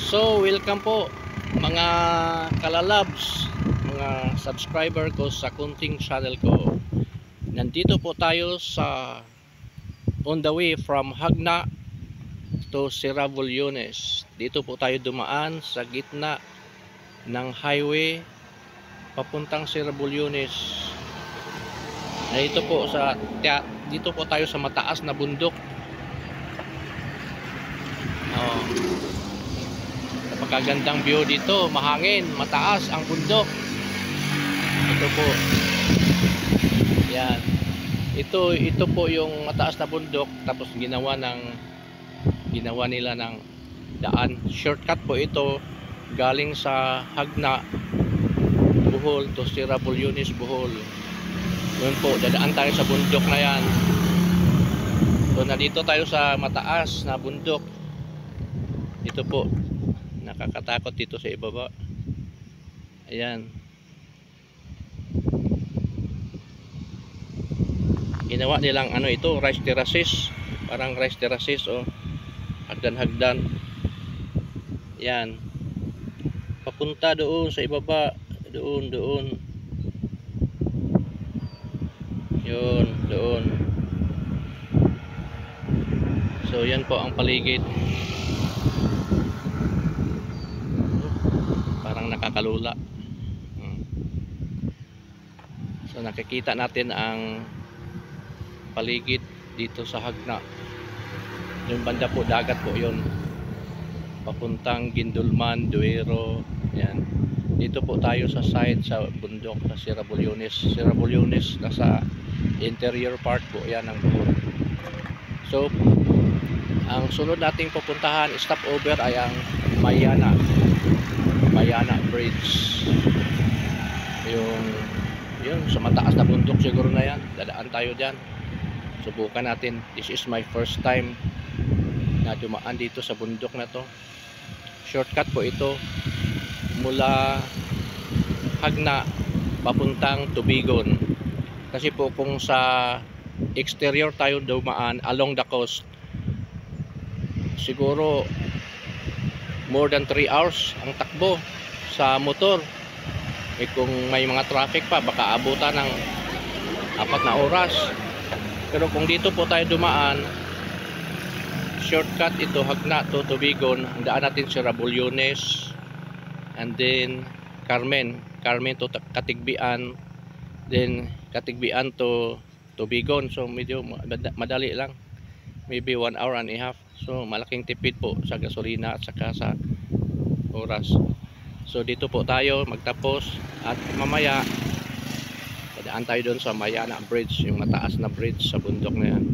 So, welcome po mga kalalabs, mga subscriber ko sa kunting channel ko. Nandito po tayo sa on the way from Hagna to Sierra-Bulyones. Dito po tayo dumaan sa gitna ng highway papuntang Sierra-Bulyones. Dito po tayo sa mataas na bundok. Napakagandang view dito, mahangin, mataas ang bundok. Ito po. Yan. Ito po yung mataas na bundok, tapos ginawa nila ng daan. Shortcut po ito galing sa Hagna, Bohol to Sierra-Bulyones, Bohol. Yun po, dadaan tayo sa bundok na yan. So nandito tayo sa mataas na bundok. Ito po, nakakatakot dito sa ibaba. Ayan. Ginawa nilang ito, rice terraces. Parang rice terraces, hagdan-hagdan. Ayan. Papunta doon sa ibaba. Doon. Yun, doon. So yan po ang paligid. Parang nakakalula. So nakikita natin ang paligid dito sa Hagna. Yung banda po, dagat po yun, papuntang Guindulman, Duero. Yan. Dito po tayo sa side sa bundok sa Sierra-Bulyones. Sierra-Bulyones nasa interior part po yan ng Bohol. So ang sunod nating pupuntahan, stopover, ay ang Mayana Bridge. Yung sa mataas na bundok siguro na yan. Dadaan tayo dyan. Subukan natin. This is my first time na dumaan dito sa bundok na to. Shortcut po ito mula Hagna papuntang Tubigon. Kasi po kung sa exterior tayo dumaan along the coast, siguro more than 3 hours ang takbo sa motor. Kung may mga traffic pa, baka abutan ng 4 na oras. Pero kung dito po tayo dumaan, shortcut ito, Hagna to Tubigon. Ang daan natin Sierra-Bulyones, and then Carmen to Katigbian, then Katigbian to Tubigon. So medyo madali lang, maybe 1 hour and a half. So malaking tipid po sa gasolina at saka sa oras. So dito po tayo magtapos, at mamaya dadaan tayo doon sa Mayana Bridge, yung mataas na bridge sa bundok na yan.